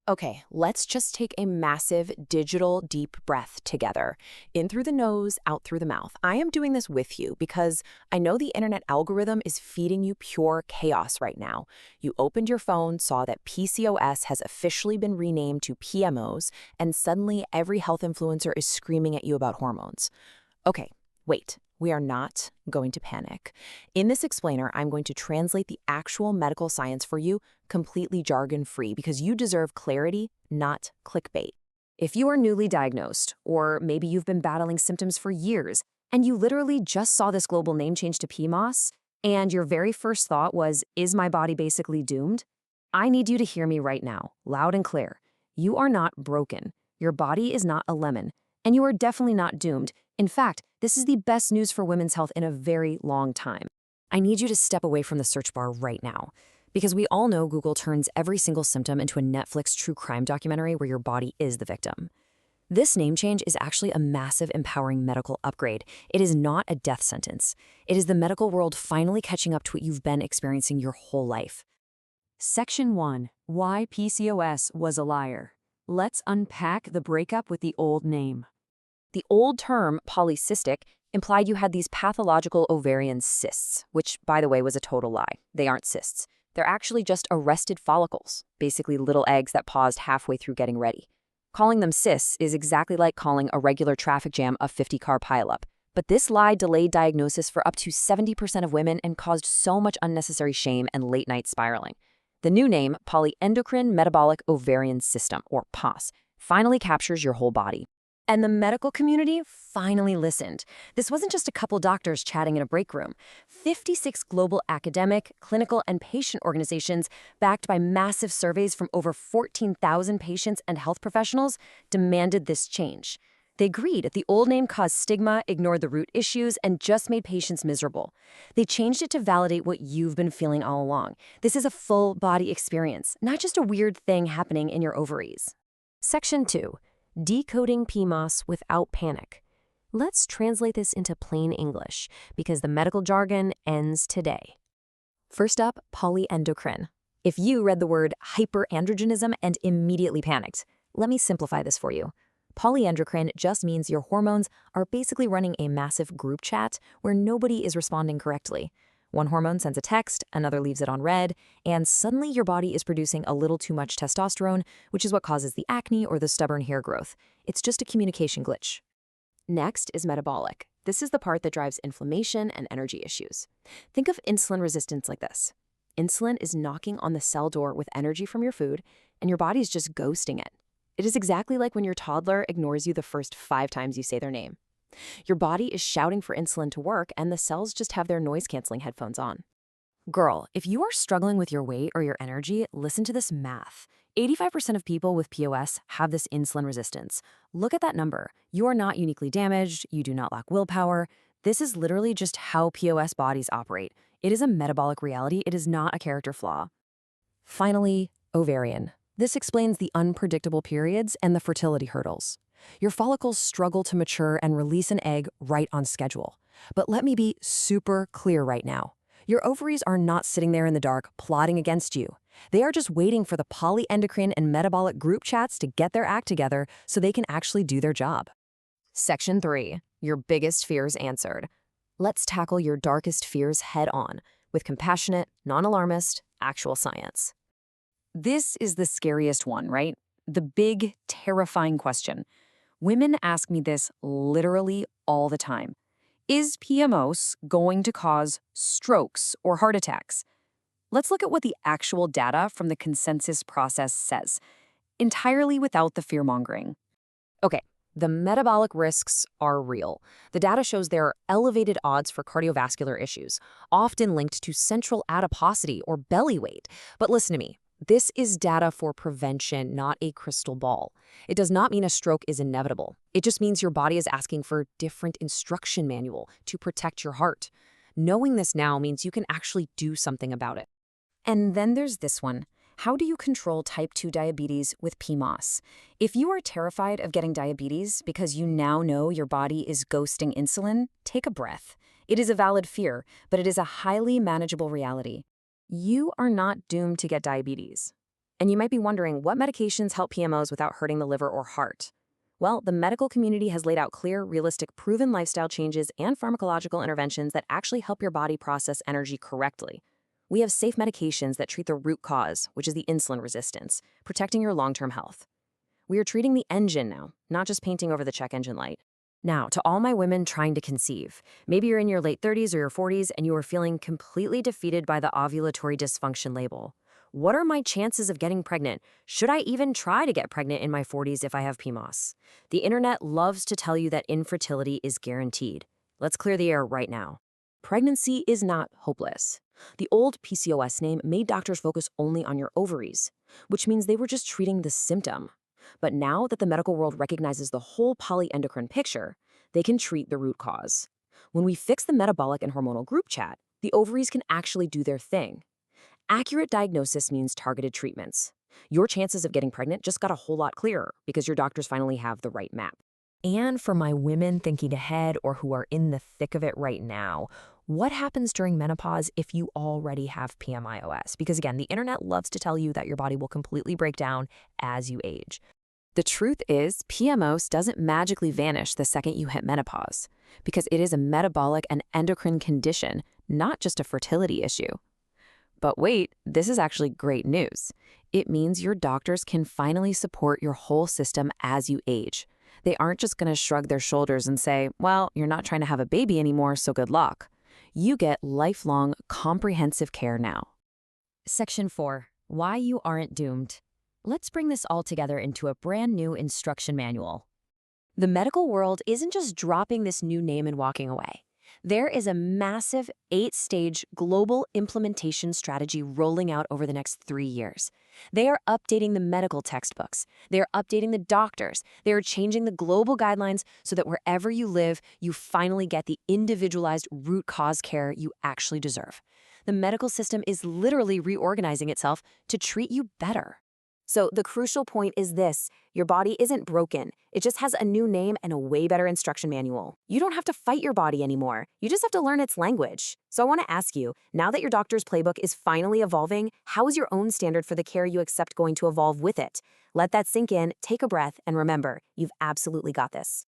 Okay, let's just take a massive digital deep breath together. In through the nose, out through the mouth. I am doing this with you because I know the internet algorithm is feeding you pure chaos right now. You opened your phone, saw that PCOS has officially been renamed to PMOS, and suddenly every health influencer is screaming at you about hormones. Okay, wait. We are not going to panic. In this explainer, I'm going to translate the actual medical science for you completely jargon-free because you deserve clarity, not clickbait. If you are newly diagnosed, or maybe you've been battling symptoms for years, and you literally just saw this global name change to PMOS, and your very first thought was, is my body basically doomed? I need you to hear me right now, loud and clear. You are not broken. Your body is not a lemon, and you are definitely not doomed. In fact, this is the best news for women's health in a very long time. I need you to step away from the search bar right now, because we all know Google turns every single symptom into a Netflix true crime documentary where your body is the victim. This name change is actually a massive, empowering medical upgrade. It is not a death sentence. It is the medical world finally catching up to what you've been experiencing your whole life. Section 1. Why PCOS was a liar. Let's unpack the breakup with the old name. The old term, polycystic, implied you had these pathological ovarian cysts, which, by the way, was a total lie. They aren't cysts. They're actually just arrested follicles, basically little eggs that paused halfway through getting ready. Calling them cysts is exactly like calling a regular traffic jam a 50-car pileup. But this lie delayed diagnosis for up to 70% of women and caused so much unnecessary shame and late-night spiraling. The new name, Polyendocrine Metabolic Ovarian Syndrome, or POS, finally captures your whole body. And the medical community finally listened. This wasn't just a couple doctors chatting in a break room. 56 global academic, clinical, and patient organizations, backed by massive surveys from over 14,000 patients and health professionals, demanded this change. They agreed the old name caused stigma, ignored the root issues, and just made patients miserable. They changed it to validate what you've been feeling all along. This is a full body experience, not just a weird thing happening in your ovaries. Section 2. Decoding PMOS without panic. Let's translate this into plain English, because the medical jargon ends today. First up, polyendocrine. If you read the word hyperandrogenism and immediately panicked, let me simplify this for you. Polyendocrine just means your hormones are basically running a massive group chat where nobody is responding correctly. One hormone sends a text, another leaves it on red, and suddenly your body is producing a little too much testosterone, which is what causes the acne or the stubborn hair growth. It's just a communication glitch. Next is metabolic. This is the part that drives inflammation and energy issues. Think of insulin resistance like this. Insulin is knocking on the cell door with energy from your food, and your body is just ghosting it. It is exactly like when your toddler ignores you the first 5 times you say their name. Your body is shouting for insulin to work, and the cells just have their noise-canceling headphones on. Girl, if you are struggling with your weight or your energy, listen to this math. 85% of people with PCOS have this insulin resistance. Look at that number. You are not uniquely damaged. You do not lack willpower. This is literally just how PCOS bodies operate. It is a metabolic reality. It is not a character flaw. Finally, ovarian. This explains the unpredictable periods and the fertility hurdles. Your follicles struggle to mature and release an egg right on schedule. But let me be super clear right now. Your ovaries are not sitting there in the dark plotting against you. They are just waiting for the polyendocrine and metabolic group chats to get their act together so they can actually do their job. Section 3. Your biggest fears answered. Let's tackle your darkest fears head on with compassionate, non-alarmist, actual science. This is the scariest one, right? The big, terrifying question. Women ask me this literally all the time. Is PMOS going to cause strokes or heart attacks? Let's look at what the actual data from the consensus process says, entirely without the fear-mongering. Okay, the metabolic risks are real. The data shows there are elevated odds for cardiovascular issues, often linked to central adiposity or belly weight. But listen to me. This is data for prevention, not a crystal ball. It does not mean a stroke is inevitable. It just means your body is asking for a different instruction manual to protect your heart. Knowing this now means you can actually do something about it. And then there's this one. How do you control type 2 diabetes with PMOS? If you are terrified of getting diabetes because you now know your body is ghosting insulin, take a breath. It is a valid fear, but it is a highly manageable reality. You are not doomed to get diabetes. And you might be wondering, what medications help PMOs without hurting the liver or heart? Well, the medical community has laid out clear, realistic, proven lifestyle changes and pharmacological interventions that actually help your body process energy correctly. We have safe medications that treat the root cause, which is the insulin resistance, protecting your long-term health. We are treating the engine now, not just painting over the check engine light. Now, to all my women trying to conceive, maybe you're in your late 30s or your 40s and you are feeling completely defeated by the ovulatory dysfunction label. What are my chances of getting pregnant? Should I even try to get pregnant in my 40s if I have PMOS? The internet loves to tell you that infertility is guaranteed. Let's clear the air right now. Pregnancy is not hopeless. The old PCOS name made doctors focus only on your ovaries, which means they were just treating the symptom. But now that the medical world recognizes the whole polyendocrine picture, they can treat the root cause. When we fix the metabolic and hormonal group chat, the ovaries can actually do their thing. Accurate diagnosis means targeted treatments. Your chances of getting pregnant just got a whole lot clearer because your doctors finally have the right map. And for my women thinking ahead or who are in the thick of it right now, what happens during menopause if you already have PMIOS? Because again, the internet loves to tell you that your body will completely break down as you age. The truth is, PMOS doesn't magically vanish the second you hit menopause, because it is a metabolic and endocrine condition, not just a fertility issue. But wait, this is actually great news. It means your doctors can finally support your whole system as you age. They aren't just going to shrug their shoulders and say, well, you're not trying to have a baby anymore, so good luck. You get lifelong, comprehensive care now. Section 4. Why you aren't doomed. Let's bring this all together into a brand new instruction manual. The medical world isn't just dropping this new name and walking away. There is a massive 8-stage global implementation strategy rolling out over the next 3 years. They are updating the medical textbooks. They are updating the doctors. They are changing the global guidelines so that wherever you live, you finally get the individualized root cause care you actually deserve. The medical system is literally reorganizing itself to treat you better. So the crucial point is this: your body isn't broken. It just has a new name and a way better instruction manual. You don't have to fight your body anymore. You just have to learn its language. So I want to ask you, now that your doctor's playbook is finally evolving, how is your own standard for the care you accept going to evolve with it? Let that sink in, take a breath, and remember, you've absolutely got this.